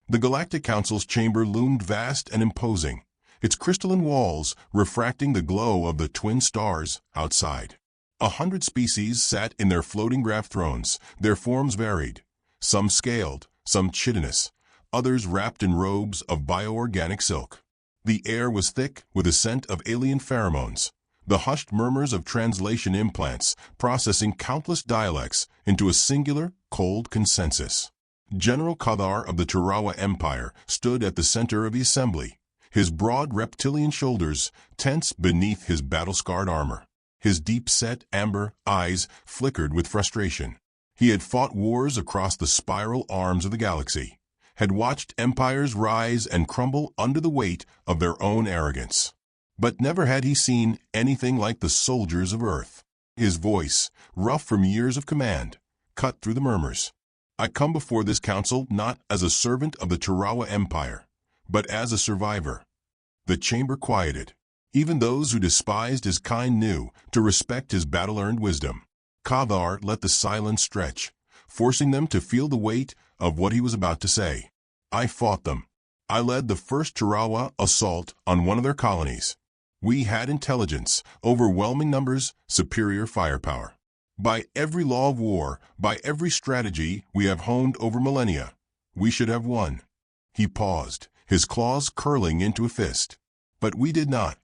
The Galactic Council's chamber loomed vast and imposing, its crystalline walls refracting the glow of the twin stars outside. 100 species sat in their floating graph thrones, their forms varied, some scaled, some chitinous, others wrapped in robes of bioorganic silk. The air was thick with a scent of alien pheromones, the hushed murmurs of translation implants processing countless dialects into a singular, cold consensus. General Kadar of the Turawa Empire stood at the center of the assembly, his broad reptilian shoulders tense beneath his battle-scarred armor. His deep-set amber eyes flickered with frustration. He had fought wars across the spiral arms of the galaxy, had watched empires rise and crumble under the weight of their own arrogance. But never had he seen anything like the soldiers of Earth. His voice, rough from years of command, cut through the murmurs. I come before this council not as a servant of the Turawa Empire, but as a survivor. The chamber quieted. Even those who despised his kind knew to respect his battle-earned wisdom. Kadar let the silence stretch, forcing them to feel the weight of what he was about to say. I fought them. I led the first Turawa assault on one of their colonies. We had intelligence, overwhelming numbers, superior firepower. By every law of war, by every strategy we have honed over millennia, we should have won. He paused, his claws curling into a fist. But we did not.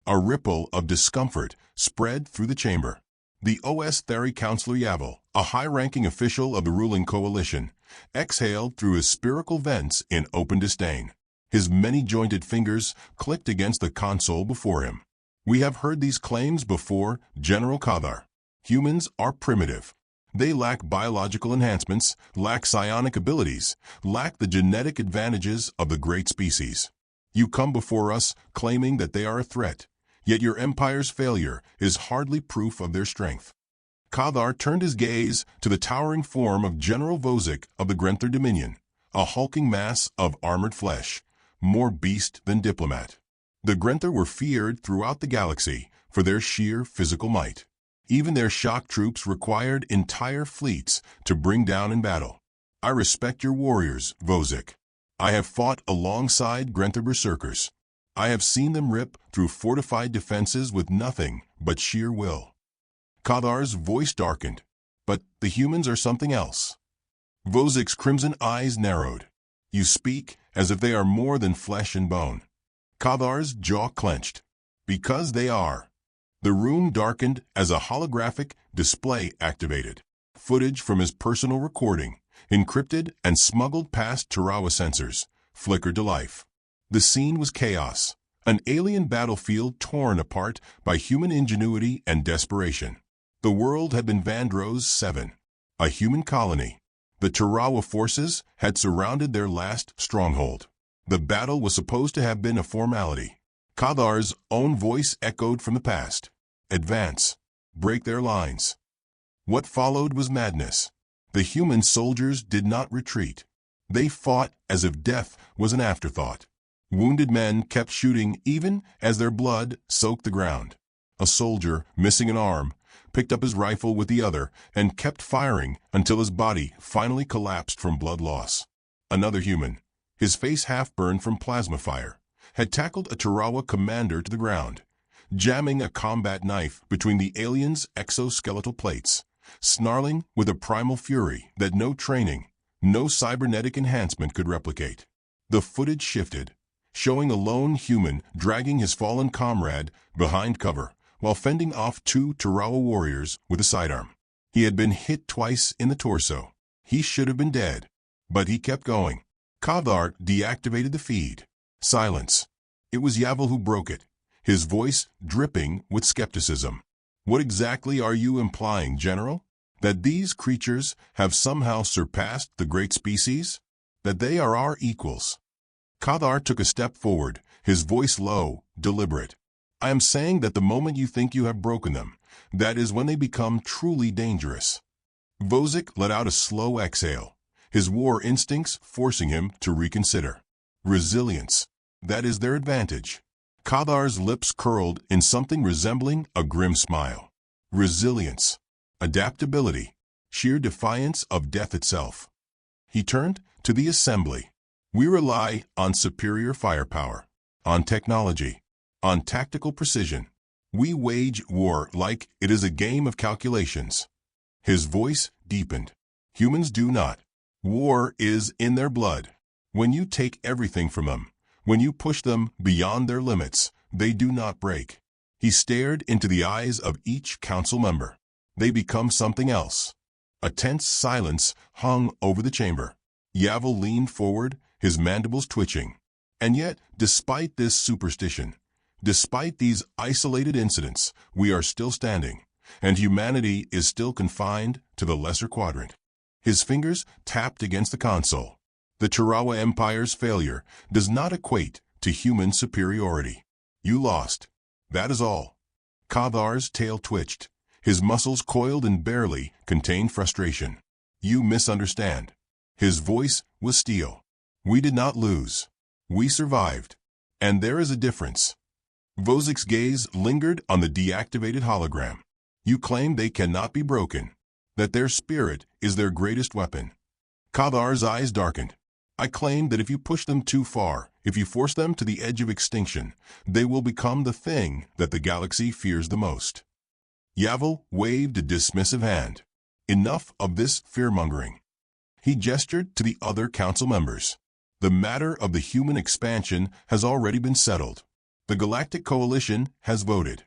A ripple of discomfort spread through the chamber. The OS Theri Counselor Yavel, a high-ranking official of the ruling coalition, exhaled through his spherical vents in open disdain. His many-jointed fingers clicked against the console before him. We have heard these claims before, General Kadar. Humans are primitive. They lack biological enhancements, lack psionic abilities, lack the genetic advantages of the great species. You come before us claiming that they are a threat. Yet your empire's failure is hardly proof of their strength. Kadar turned his gaze to the towering form of General Vozik of the Grenther Dominion, a hulking mass of armored flesh, more beast than diplomat. The Grenther were feared throughout the galaxy for their sheer physical might. Even their shock troops required entire fleets to bring down in battle. I respect your warriors, Vozik. I have fought alongside Grenther berserkers. I have seen them rip through fortified defenses with nothing but sheer will. Kadar's voice darkened, but the humans are something else. Vozik's crimson eyes narrowed. You speak as if they are more than flesh and bone. Kadar's jaw clenched. Because they are. The room darkened as a holographic display activated. Footage from his personal recording, encrypted and smuggled past Turawa sensors, flickered to life. The scene was chaos, an alien battlefield torn apart by human ingenuity and desperation. The world had been Vandro's 7, a human colony. The Turawa forces had surrounded their last stronghold. The battle was supposed to have been a formality. Kadar's own voice echoed from the past. Advance. Break their lines. What followed was madness. The human soldiers did not retreat. They fought as if death was an afterthought. Wounded men kept shooting even as their blood soaked the ground. A soldier, missing an arm, picked up his rifle with the other and kept firing until his body finally collapsed from blood loss. Another human, his face half-burned from plasma fire, had tackled a Turawa commander to the ground, jamming a combat knife between the alien's exoskeletal plates, snarling with a primal fury that no training, no cybernetic enhancement could replicate. The footage shifted, showing a lone human dragging his fallen comrade behind cover while fending off 2 Turawa warriors with a sidearm. He had been hit twice in the torso. He should have been dead, but he kept going. Kadar deactivated the feed. Silence. It was Yavel who broke it, his voice dripping with skepticism. What exactly are you implying, General? That these creatures have somehow surpassed the great species? That they are our equals? Kadar took a step forward, his voice low, deliberate. I am saying that the moment you think you have broken them, that is when they become truly dangerous. Vozik let out a slow exhale, his war instincts forcing him to reconsider. Resilience. That is their advantage. Kadar's lips curled in something resembling a grim smile. Resilience. Adaptability. Sheer defiance of death itself. He turned to the assembly. We rely on superior firepower, on technology, on tactical precision. We wage war like it is a game of calculations. His voice deepened. Humans do not. War is in their blood. When you take everything from them, when you push them beyond their limits, they do not break. He stared into the eyes of each council member. They become something else. A tense silence hung over the chamber. Yavel leaned forward, his mandibles twitching. And yet, despite this superstition, despite these isolated incidents, we are still standing, and humanity is still confined to the lesser quadrant. His fingers tapped against the console. The Turawa Empire's failure does not equate to human superiority. You lost. That is all. Kathar's tail twitched. His muscles coiled and barely contained frustration. You misunderstand. His voice was steel. We did not lose. We survived. And there is a difference. Vozik's gaze lingered on the deactivated hologram. You claim they cannot be broken, that their spirit is their greatest weapon. Kathar's eyes darkened. I claim that if you push them too far, if you force them to the edge of extinction, they will become the thing that the galaxy fears the most. Yavel waved a dismissive hand. Enough of this fear-mongering. He gestured to the other council members. The matter of the human expansion has already been settled. The Galactic Coalition has voted.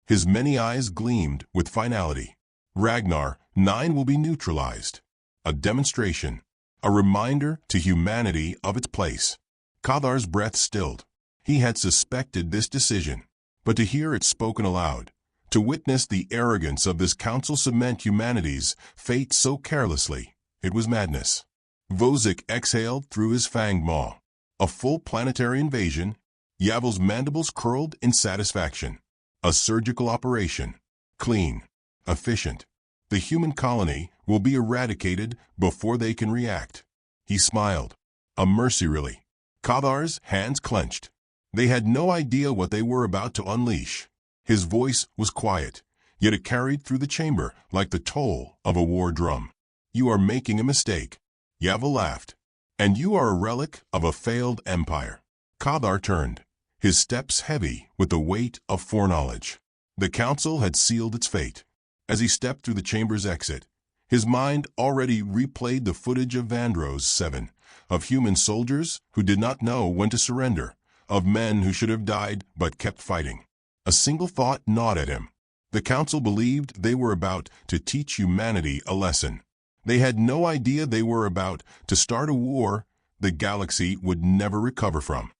His many eyes gleamed with finality. Ragnar 9 will be neutralized. A demonstration. A reminder to humanity of its place. Kathar's breath stilled. He had suspected this decision, but to hear it spoken aloud, to witness the arrogance of this council cement humanity's fate so carelessly, it was madness. Vozik exhaled through his fanged maw. A full planetary invasion. Yavel's mandibles curled in satisfaction. A surgical operation. Clean. Efficient. The human colony will be eradicated before they can react. He smiled. A mercy really. Kathar's hands clenched. They had no idea what they were about to unleash. His voice was quiet, yet it carried through the chamber like the toll of a war drum. You are making a mistake. Yavel laughed. And you are a relic of a failed empire. Kathar turned, his steps heavy with the weight of foreknowledge. The council had sealed its fate. As he stepped through the chamber's exit, his mind already replayed the footage of Vandro's 7, of human soldiers who did not know when to surrender, of men who should have died but kept fighting. A single thought gnawed at him. The council believed they were about to teach humanity a lesson. They had no idea they were about to start a war the galaxy would never recover from.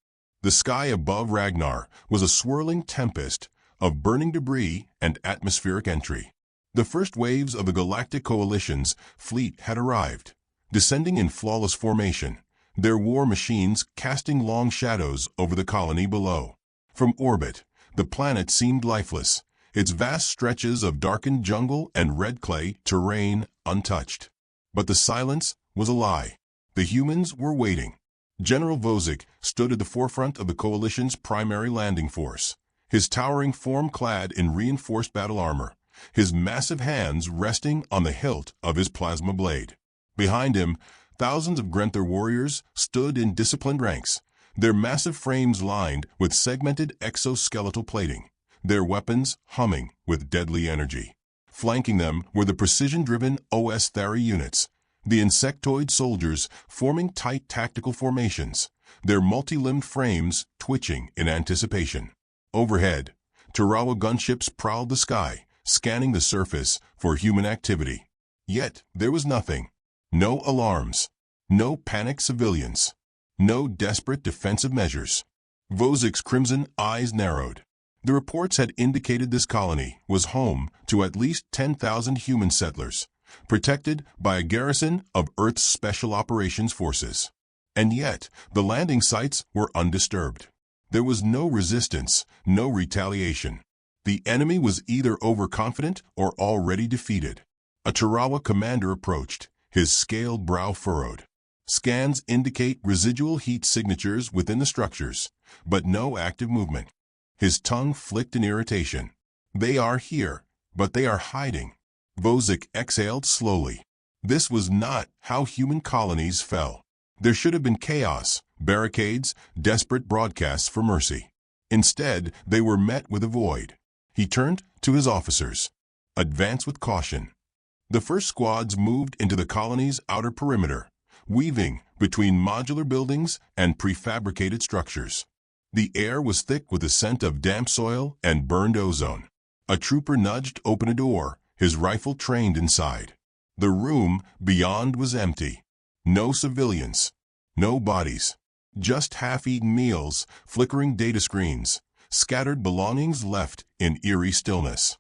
The sky above Ragnar was a swirling tempest of burning debris and atmospheric entry. The first waves of the Galactic Coalition's fleet had arrived, descending in flawless formation, their war machines casting long shadows over the colony below. From orbit, the planet seemed lifeless, its vast stretches of darkened jungle and red clay terrain untouched. But the silence was a lie. The humans were waiting. General Vozik stood at the forefront of the Coalition's primary landing force, his towering form clad in reinforced battle armor, his massive hands resting on the hilt of his plasma blade. Behind him, thousands of Grenther warriors stood in disciplined ranks, their massive frames lined with segmented exoskeletal plating, their weapons humming with deadly energy. Flanking them were the precision-driven OS Thari units, the insectoid soldiers forming tight tactical formations, their multi-limbed frames twitching in anticipation. Overhead, Turawa gunships prowled the sky, scanning the surface for human activity. Yet there was nothing. No alarms. No panicked civilians. No desperate defensive measures. Vozik's crimson eyes narrowed. The reports had indicated this colony was home to at least 10,000 human settlers, protected by a garrison of Earth's Special Operations Forces. And yet, the landing sites were undisturbed. There was no resistance, no retaliation. The enemy was either overconfident or already defeated. A Turawa commander approached, his scaled brow furrowed. Scans indicate residual heat signatures within the structures, but no active movement. His tongue flicked in irritation. They are here, but they are hiding. Vozik exhaled slowly. This was not how human colonies fell. There should have been chaos, barricades, desperate broadcasts for mercy. Instead, they were met with a void. He turned to his officers. Advance with caution. The first squads moved into the colony's outer perimeter, weaving between modular buildings and prefabricated structures. The air was thick with the scent of damp soil and burned ozone. A trooper nudged open a door, his rifle trained inside. The room beyond was empty. No civilians. No bodies. Just half-eaten meals, flickering data screens, scattered belongings left in eerie stillness.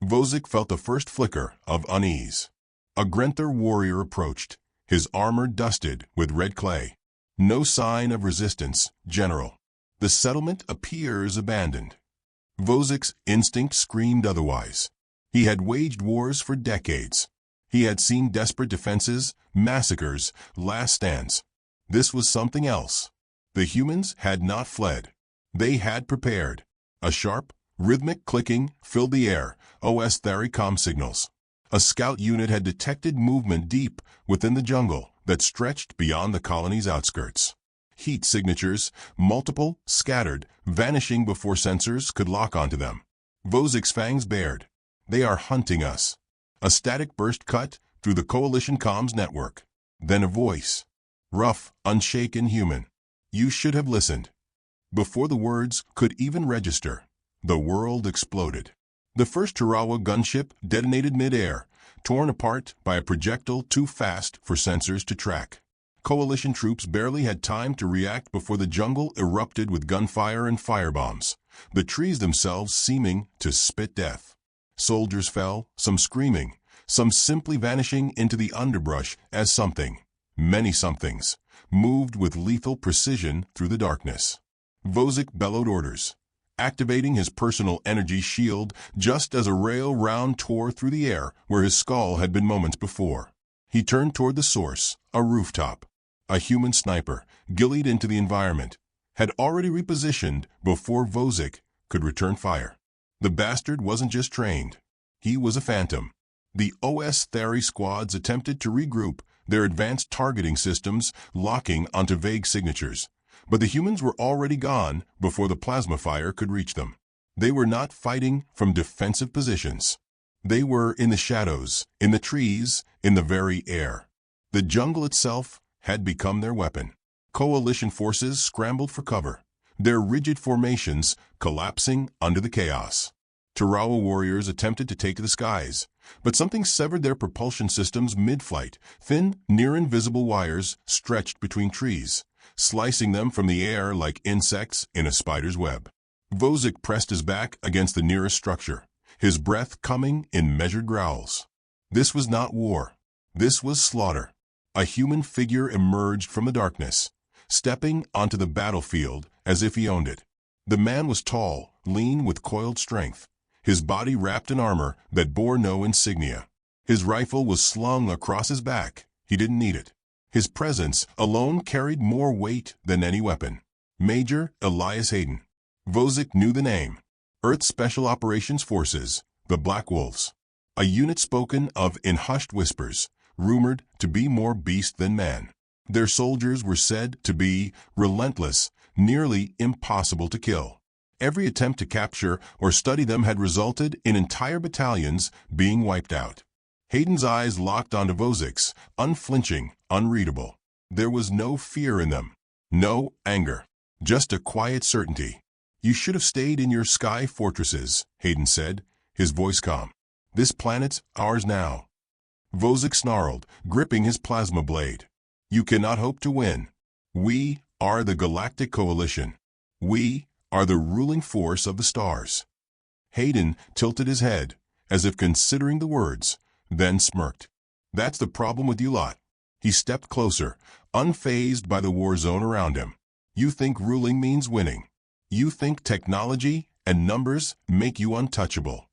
Vosik felt the first flicker of unease. A Grenther warrior approached, his armor dusted with red clay. No sign of resistance, General. The settlement appears abandoned. Vosik's instinct screamed otherwise. He had waged wars for decades. He had seen desperate defenses, massacres, last stands. This was something else. The humans had not fled. They had prepared. A sharp, rhythmic clicking filled the air, OS Thericom signals. A scout unit had detected movement deep within the jungle that stretched beyond the colony's outskirts. Heat signatures, multiple, scattered, vanishing before sensors could lock onto them. Vosik's fangs bared. They are hunting us. A static burst cut through the coalition comms network. Then a voice. Rough, unshaken human. You should have listened. Before the words could even register, the world exploded. The first Tarawa gunship detonated mid-air, torn apart by a projectile too fast for sensors to track. Coalition troops barely had time to react before the jungle erupted with gunfire and firebombs, the trees themselves seeming to spit death. Soldiers fell, some screaming, some simply vanishing into the underbrush as something, many somethings, moved with lethal precision through the darkness. Vosik bellowed orders, activating his personal energy shield just as a rail round tore through the air where his skull had been moments before. He turned toward the source, a rooftop. A human sniper, gillied into the environment, had already repositioned before Vosik could return fire. The bastard wasn't just trained. He was a phantom. The OS Theri squads attempted to regroup, their advanced targeting systems locking onto vague signatures. But the humans were already gone before the plasma fire could reach them. They were not fighting from defensive positions. They were in the shadows, in the trees, in the very air. The jungle itself had become their weapon. Coalition forces scrambled for cover, their rigid formations collapsing under the chaos. Tarawa warriors attempted to take to the skies, but something severed their propulsion systems mid-flight. Thin, near-invisible wires stretched between trees, slicing them from the air like insects in a spider's web. Vosik pressed his back against the nearest structure, his breath coming in measured growls. This was not war. This was slaughter. A human figure emerged from the darkness, stepping onto the battlefield as if he owned it. The man was tall, lean with coiled strength, his body wrapped in armor that bore no insignia. His rifle was slung across his back. He didn't need it. His presence alone carried more weight than any weapon. Major Elias Hayden. Vosik knew the name. Earth Special Operations Forces, the Black Wolves. A unit spoken of in hushed whispers, rumored to be more beast than man. Their soldiers were said to be relentless, nearly impossible to kill. Every attempt to capture or study them had resulted in entire battalions being wiped out. Hayden's eyes locked onto Vosik's, unflinching, unreadable. There was no fear in them, no anger, just a quiet certainty. You should have stayed in your sky fortresses, Hayden said, his voice calm. This planet's ours now. Vosik snarled, gripping his plasma blade. You cannot hope to win. We are the Galactic Coalition. We are the ruling force of the stars. Hayden tilted his head, as if considering the words, then smirked. That's the problem with you lot. He stepped closer, unfazed by the war zone around him. You think ruling means winning. You think technology and numbers make you untouchable.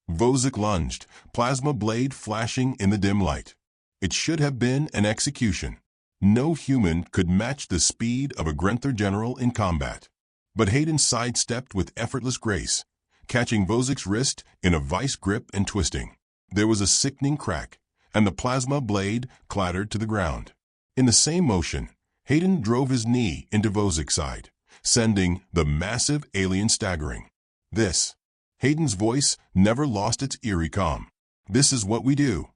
Vosik lunged, plasma blade flashing in the dim light. It should have been an execution. No human could match the speed of a Grenther general in combat. But Hayden sidestepped with effortless grace, catching Vosik's wrist in a vice grip and twisting. There was a sickening crack, and the plasma blade clattered to the ground. In the same motion, Hayden drove his knee into Vozik's side, sending the massive alien staggering. This. Hayden's voice never lost its eerie calm. This is what we do.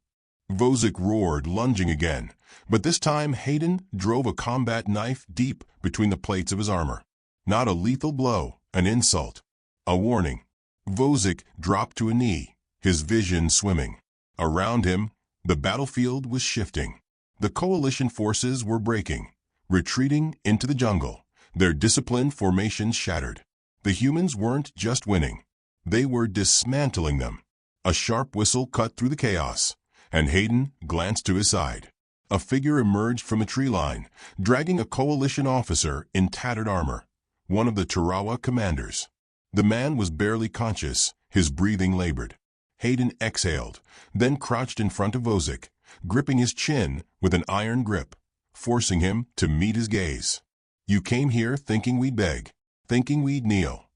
Vozik roared, lunging again, but this time Hayden drove a combat knife deep between the plates of his armor. Not a lethal blow, an insult, a warning. Vozik dropped to a knee, his vision swimming. Around him, the battlefield was shifting. The coalition forces were breaking, retreating into the jungle, their disciplined formations shattered. The humans weren't just winning. They were dismantling them. A sharp whistle cut through the chaos, and Hayden glanced to his side. A figure emerged from a tree line, dragging a coalition officer in tattered armor, one of the Tarawa commanders. The man was barely conscious, his breathing labored. Hayden exhaled, then crouched in front of Vozik, gripping his chin with an iron grip, forcing him to meet his gaze. You came here thinking we'd beg, thinking we'd kneel.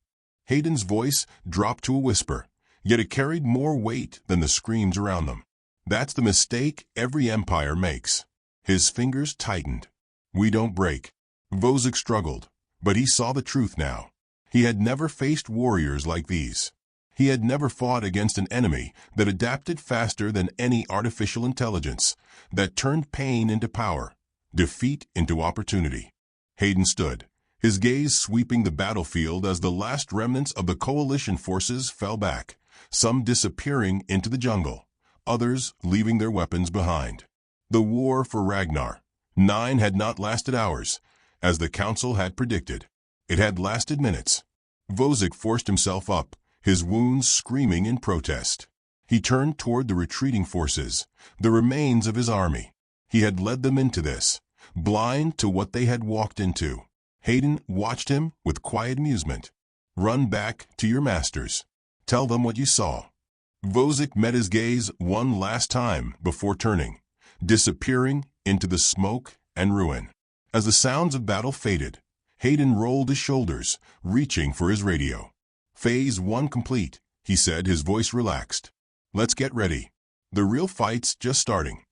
Hayden's voice dropped to a whisper, yet it carried more weight than the screams around them. That's the mistake every empire makes. His fingers tightened. We don't break. Vozik struggled, but he saw the truth now. He had never faced warriors like these. He had never fought against an enemy that adapted faster than any artificial intelligence, that turned pain into power, defeat into opportunity. Hayden stood, his gaze sweeping the battlefield as the last remnants of the coalition forces fell back, some disappearing into the jungle, others leaving their weapons behind. The war for Ragnar 9 had not lasted hours, as the council had predicted. It had lasted minutes. Vozik forced himself up, his wounds screaming in protest. He turned toward the retreating forces, the remains of his army. He had led them into this, blind to what they had walked into. Hayden watched him with quiet amusement. Run back to your masters. Tell them what you saw. Vozik met his gaze one last time before turning, disappearing into the smoke and ruin. As the sounds of battle faded, Hayden rolled his shoulders, reaching for his radio. Phase 1 complete, he said, his voice relaxed. Let's get ready. The real fight's just starting.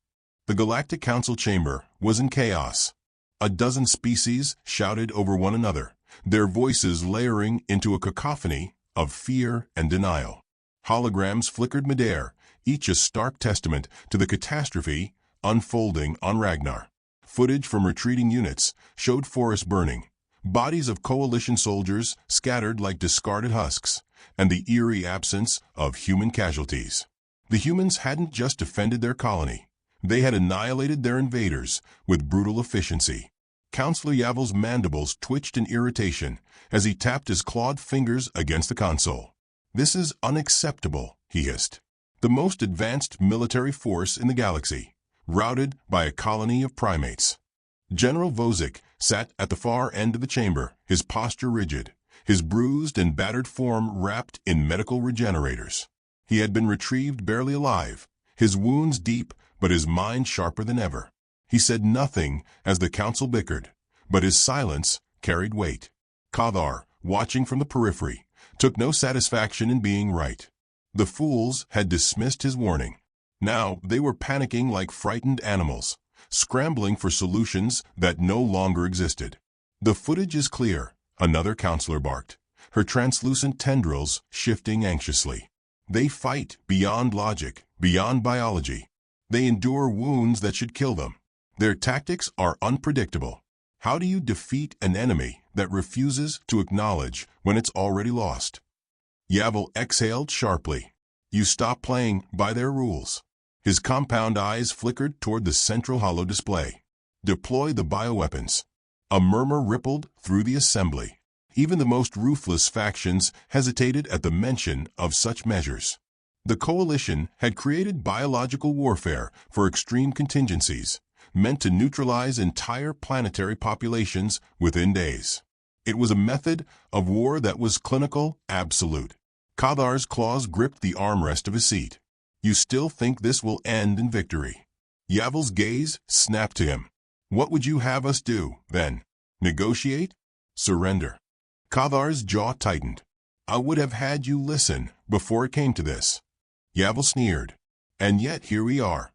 The Galactic Council chamber was in chaos. A dozen species shouted over one another, their voices layering into a cacophony of fear and denial. Holograms flickered midair, each a stark testament to the catastrophe unfolding on Ragnar. Footage from retreating units showed forests burning, bodies of coalition soldiers scattered like discarded husks, and the eerie absence of human casualties. The humans hadn't just defended their colony. They had annihilated their invaders with brutal efficiency. Councillor Yavel's mandibles twitched in irritation as he tapped his clawed fingers against the console. This is unacceptable, he hissed. The most advanced military force in the galaxy, routed by a colony of primates. General Vozik sat at the far end of the chamber, his posture rigid, his bruised and battered form wrapped in medical regenerators. He had been retrieved barely alive, his wounds deep but his mind sharper than ever. He said nothing as the council bickered, but his silence carried weight. Kadar, watching from the periphery, took no satisfaction in being right. The fools had dismissed his warning. Now they were panicking like frightened animals, scrambling for solutions that no longer existed. The footage is clear, another counselor barked, her translucent tendrils shifting anxiously. They fight beyond logic, beyond biology. They endure wounds that should kill them. Their tactics are unpredictable. How do you defeat an enemy that refuses to acknowledge when it's already lost? Yavel exhaled sharply. You stop playing by their rules. His compound eyes flickered toward the central holo display. Deploy the bioweapons. A murmur rippled through the assembly. Even the most ruthless factions hesitated at the mention of such measures. The coalition had created biological warfare for extreme contingencies, meant to neutralize entire planetary populations within days. It was a method of war that was clinical, absolute. Kadar's claws gripped the armrest of his seat. You still think this will end in victory? Yavel's gaze snapped to him. What would you have us do, then? Negotiate? Surrender? Kadar's jaw tightened. I would have had you listen before it came to this. Yavel sneered. And yet here we are.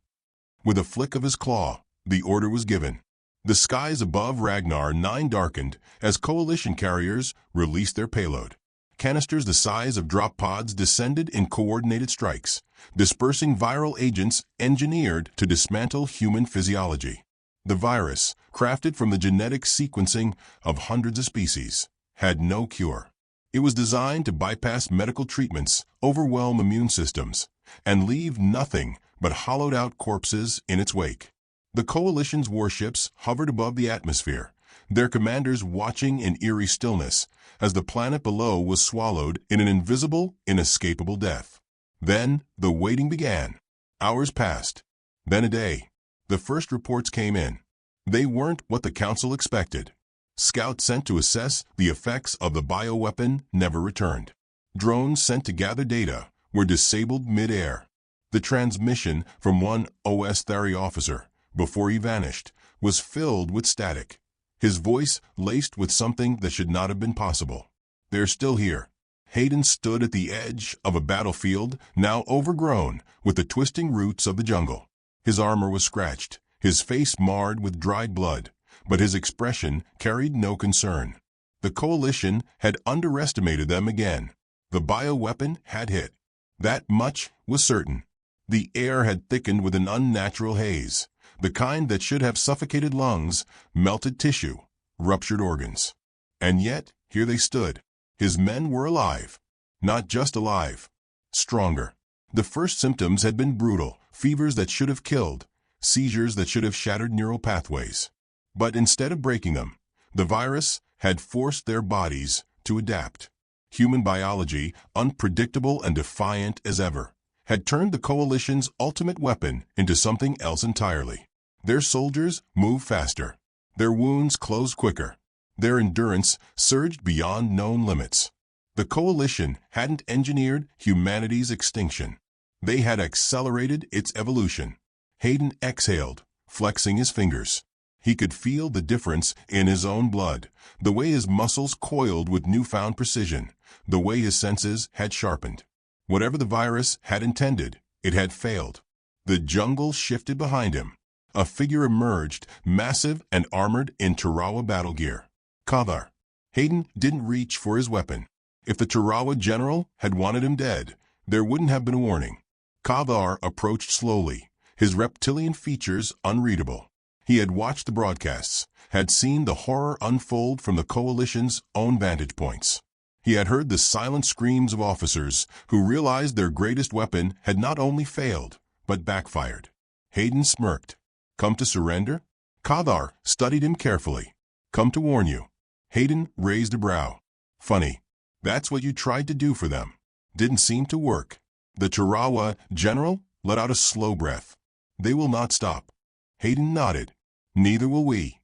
With a flick of his claw, the order was given. The skies above Ragnar 9 darkened as coalition carriers released their payload. Canisters the size of drop pods descended in coordinated strikes, dispersing viral agents engineered to dismantle human physiology. The virus, crafted from the genetic sequencing of hundreds of species, had no cure. It was designed to bypass medical treatments, overwhelm immune systems, and leave nothing but hollowed-out corpses in its wake. The coalition's warships hovered above the atmosphere, their commanders watching in eerie stillness as the planet below was swallowed in an invisible, inescapable death. Then the waiting began. Hours passed. Then a day. The first reports came in. They weren't what the Council expected. Scouts sent to assess the effects of the bioweapon never returned. Drones sent to gather data were disabled mid-air. The transmission from one OS-Thari officer, before he vanished, was filled with static, his voice laced with something that should not have been possible. They're still here. Hayden stood at the edge of a battlefield now overgrown with the twisting roots of the jungle. His armor was scratched, his face marred with dried blood, but his expression carried no concern. The coalition had underestimated them again. The bioweapon had hit. That much was certain. The air had thickened with an unnatural haze, the kind that should have suffocated lungs, melted tissue, ruptured organs. And yet, here they stood. His men were alive. Not just alive. Stronger. The first symptoms had been brutal, fevers that should have killed, seizures that should have shattered neural pathways. But instead of breaking them, the virus had forced their bodies to adapt. Human biology, unpredictable and defiant as ever, had turned the coalition's ultimate weapon into something else entirely. Their soldiers moved faster. Their wounds closed quicker. Their endurance surged beyond known limits. The coalition hadn't engineered humanity's extinction. They had accelerated its evolution. Hayden exhaled, flexing his fingers. He could feel the difference in his own blood, the way his muscles coiled with newfound precision, the way his senses had sharpened. Whatever the virus had intended, it had failed. The jungle shifted behind him. A figure emerged, massive and armored in Tarawa battle gear. Kadar. Hayden didn't reach for his weapon. If the Tarawa general had wanted him dead, there wouldn't have been a warning. Kadar approached slowly, his reptilian features unreadable. He had watched the broadcasts, had seen the horror unfold from the coalition's own vantage points. He had heard the silent screams of officers who realized their greatest weapon had not only failed, but backfired. Hayden smirked. Come to surrender? Kadar studied him carefully. Come to warn you. Hayden raised a brow. Funny. That's what you tried to do for them. Didn't seem to work. The Tarawa general let out a slow breath. They will not stop. Hayden nodded. Neither will we.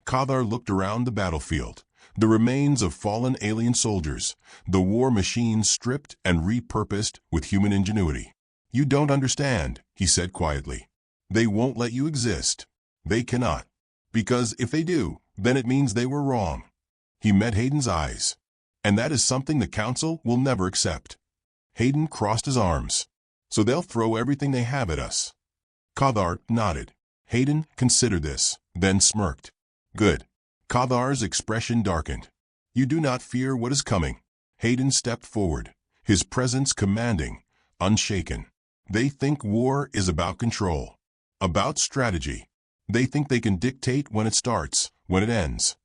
Kadar looked around the battlefield. The remains of fallen alien soldiers, the war machines stripped and repurposed with human ingenuity. You don't understand, he said quietly. They won't let you exist. They cannot. Because if they do, then it means they were wrong. He met Hayden's eyes. And that is something the Council will never accept. Hayden crossed his arms. So they'll throw everything they have at us. Kadar nodded. Hayden considered this, then smirked. Good. Kadar's expression darkened. You do not fear what is coming. Hayden stepped forward, his presence commanding, unshaken. They think war is about control, about strategy. They think they can dictate when it starts, when it ends.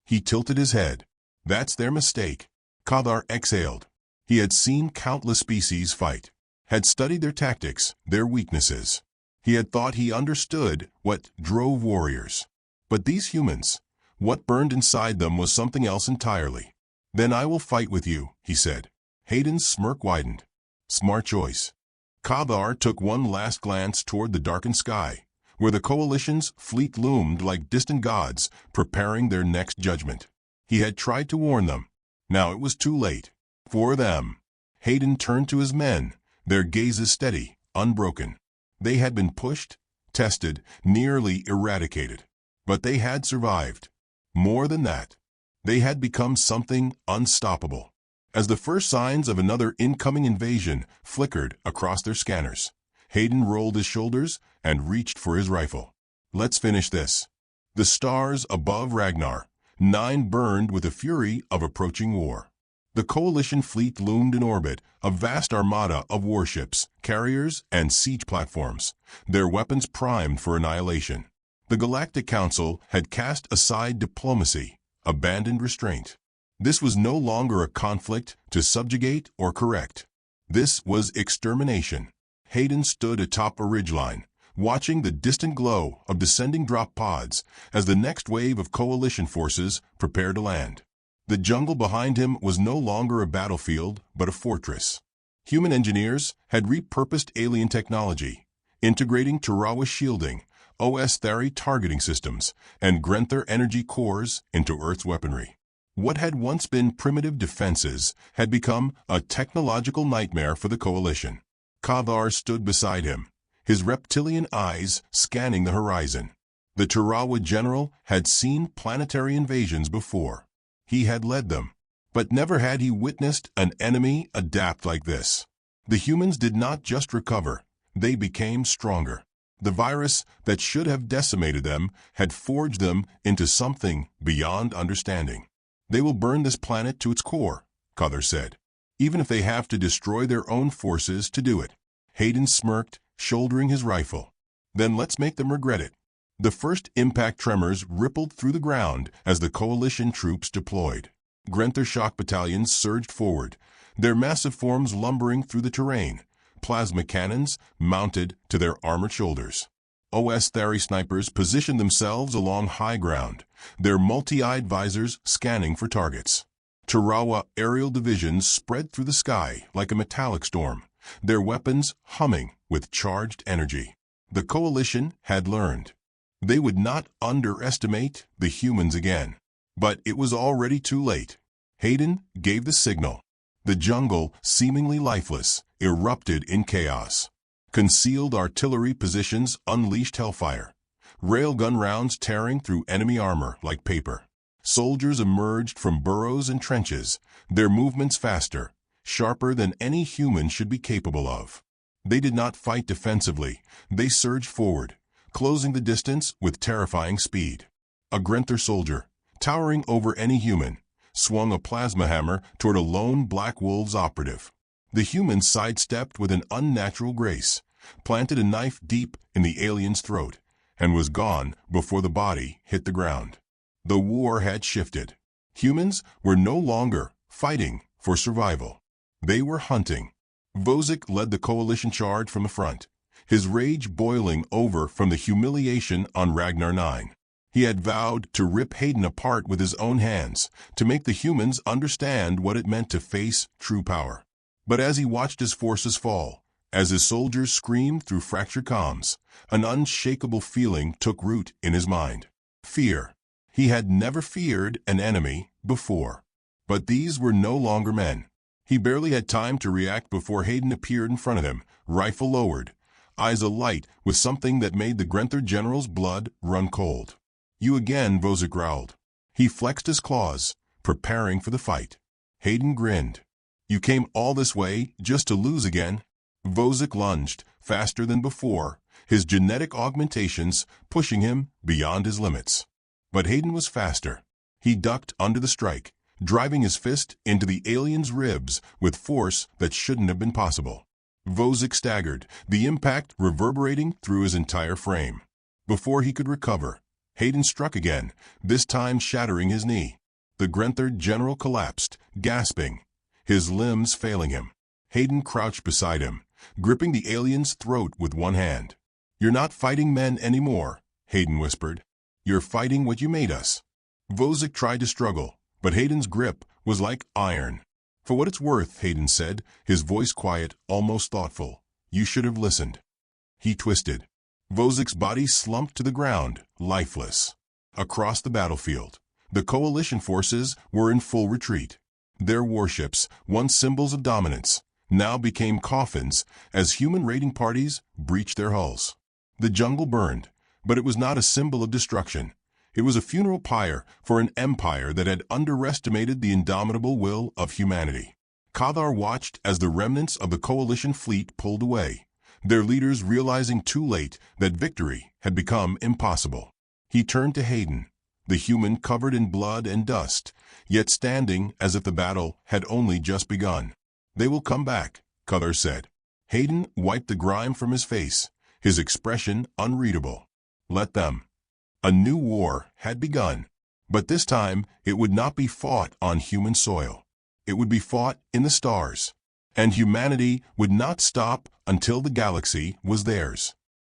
He tilted his head. That's their mistake. Kadar exhaled. He had seen countless species fight, had studied their tactics, their weaknesses. He had thought he understood what drove warriors. But these humans, what burned inside them was something else entirely. Then I will fight with you, he said. Hayden's smirk widened. Smart choice. Kadar took one last glance toward the darkened sky, where the coalition's fleet loomed like distant gods preparing their next judgment. He had tried to warn them. Now it was too late. For them. Hayden turned to his men, their gazes steady, unbroken. They had been pushed, tested, nearly eradicated. But they had survived. More than that, they had become something unstoppable. As the first signs of another incoming invasion flickered across their scanners, Hayden rolled his shoulders and reached for his rifle. Let's finish this. The stars above Ragnar 9 burned with the fury of approaching war. The coalition fleet loomed in orbit, a vast armada of warships, carriers, and siege platforms, their weapons primed for annihilation. The Galactic Council had cast aside diplomacy, abandoned restraint. This was no longer a conflict to subjugate or correct. This was extermination. Hayden stood atop a ridgeline, watching the distant glow of descending drop pods as the next wave of coalition forces prepared to land. The jungle behind him was no longer a battlefield, but a fortress. Human engineers had repurposed alien technology, integrating Tarawa shielding, OS-Thari targeting systems, and Grenthar energy cores into Earth's weaponry. What had once been primitive defenses had become a technological nightmare for the coalition. Cathar stood beside him, his reptilian eyes scanning the horizon. The Tarawa general had seen planetary invasions before. He had led them, but never had he witnessed an enemy adapt like this. The humans did not just recover, they became stronger. The virus that should have decimated them had forged them into something beyond understanding. They will burn this planet to its core, Cathar said, even if they have to destroy their own forces to do it. Hayden smirked, shouldering his rifle. Then let's make them regret it. The first impact tremors rippled through the ground as the coalition troops deployed. Grenthar shock battalions surged forward, their massive forms lumbering through the terrain, plasma cannons mounted to their armored shoulders. OS-Thari snipers positioned themselves along high ground, their multi-eyed visors scanning for targets. Tarawa aerial divisions spread through the sky like a metallic storm, their weapons humming with charged energy. The coalition had learned. They would not underestimate the humans again. But it was already too late. Hayden gave the signal. The jungle, seemingly lifeless, erupted in chaos. Concealed artillery positions unleashed hellfire, railgun rounds tearing through enemy armor like paper. Soldiers emerged from burrows and trenches, their movements faster, sharper than any human should be capable of. They did not fight defensively, they surged forward, closing the distance with terrifying speed. A Grenthar soldier, towering over any human, swung a plasma hammer toward a lone Black Wolves operative. The human sidestepped with an unnatural grace, planted a knife deep in the alien's throat, and was gone before the body hit the ground. The war had shifted. Humans were no longer fighting for survival. They were hunting. Vosik led the coalition charge from the front, his rage boiling over from the humiliation on Ragnar 9. He had vowed to rip Hayden apart with his own hands, to make the humans understand what it meant to face true power. But as he watched his forces fall, as his soldiers screamed through fractured comms, an unshakable feeling took root in his mind. Fear. He had never feared an enemy before. But these were no longer men. He barely had time to react before Hayden appeared in front of him, rifle lowered, eyes alight with something that made the Grenthar general's blood run cold. You again, Vosik growled. He flexed his claws, preparing for the fight. Hayden grinned. You came all this way just to lose again? Vosik lunged, faster than before, his genetic augmentations pushing him beyond his limits. But Hayden was faster. He ducked under the strike, driving his fist into the alien's ribs with force that shouldn't have been possible. Vosik staggered, the impact reverberating through his entire frame. Before he could recover, Hayden struck again, this time shattering his knee. The Grenthar general collapsed, gasping, his limbs failing him. Hayden crouched beside him, gripping the alien's throat with one hand. You're not fighting men anymore, Hayden whispered. You're fighting what you made us. Vosik tried to struggle, but Hayden's grip was like iron. For what it's worth, Hayden said, his voice quiet, almost thoughtful. You should have listened. He twisted. Vosik's body slumped to the ground, lifeless. Across the battlefield, the coalition forces were in full retreat. Their warships, once symbols of dominance, now became coffins as human raiding parties breached their hulls. The jungle burned, but it was not a symbol of destruction. It was a funeral pyre for an empire that had underestimated the indomitable will of humanity. Cathar watched as the remnants of the coalition fleet pulled away, their leaders realizing too late that victory had become impossible. He turned to Hayden, the human covered in blood and dust, yet standing as if the battle had only just begun. "They will come back," Cuthar said. Hayden wiped the grime from his face, his expression unreadable. Let them. A new war had begun, but this time it would not be fought on human soil. It would be fought in the stars, and humanity would not stop until the galaxy was theirs.